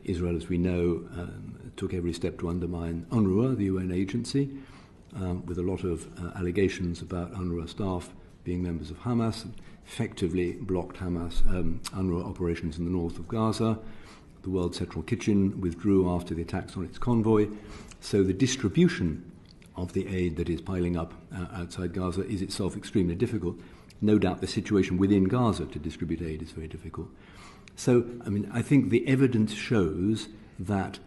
Israel, as we know, took every step to undermine UNRWA, the UN agency, with a lot of allegations about UNRWA staff being members of Hamas, effectively blocked UNRWA operations in the north of Gaza. The World Central Kitchen withdrew after the attacks on its convoy. So the distribution of the aid that is piling up outside Gaza is itself extremely difficult. No doubt the situation within Gaza to distribute aid is very difficult. So, I think the evidence shows that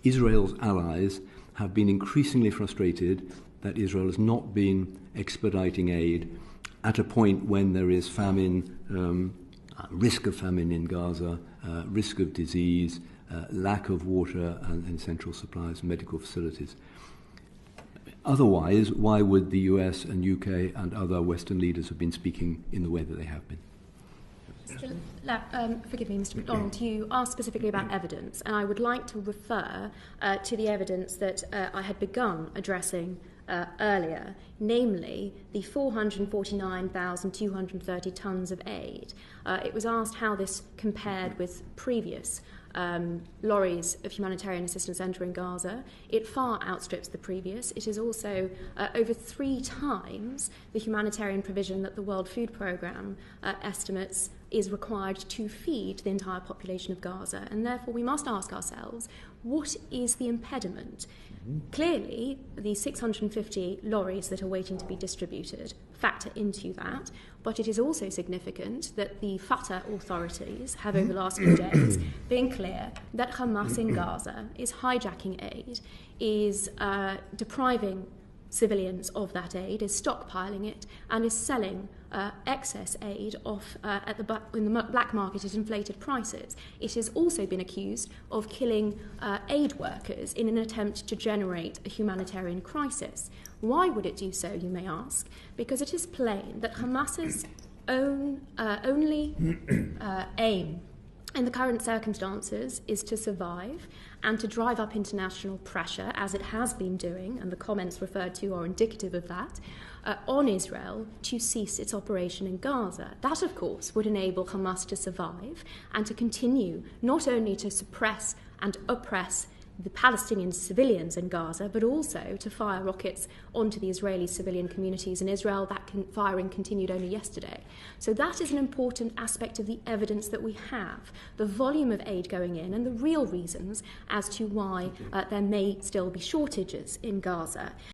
Israel's allies have been increasingly frustrated that Israel has not been expediting aid at a point when there is famine, risk of famine in Gaza, risk of disease, lack of water and essential supplies and medical facilities. Otherwise, why would the US and UK and other Western leaders have been speaking in the way that they have been? Forgive me, Mr. MacDonald, you asked specifically about evidence, and I would like to refer to the evidence that I had begun addressing earlier, namely the 449,230 tonnes of aid. It was asked how this compared with previous lorries of humanitarian assistance entering Gaza. It far outstrips the previous. It is also over 3 times the humanitarian provision that the World Food Programme estimates is required to feed the entire population of Gaza. And therefore we must ask ourselves, what is the impediment? Clearly, the 650 lorries that are waiting to be distributed factor into that, but it is also significant that the Fatah authorities have over the last few days been clear that Hamas in Gaza is hijacking aid, is depriving civilians of that aid, is stockpiling it, and is selling excess aid off in the black market at inflated prices. It has also been accused of killing aid workers in an attempt to generate a humanitarian crisis. Why would it do so, you may ask? Because it is plain that Hamas's only aim in the current circumstances is to survive and to drive up international pressure, as it has been doing, and the comments referred to are indicative of that, on Israel to cease its operation in Gaza. That, of course, would enable Hamas to survive and to continue not only to suppress and oppress the Palestinian civilians in Gaza, but also to fire rockets onto the Israeli civilian communities in Israel. That firing continued only yesterday. So that is an important aspect of the evidence that we have, the volume of aid going in and the real reasons as to why there may still be shortages in Gaza.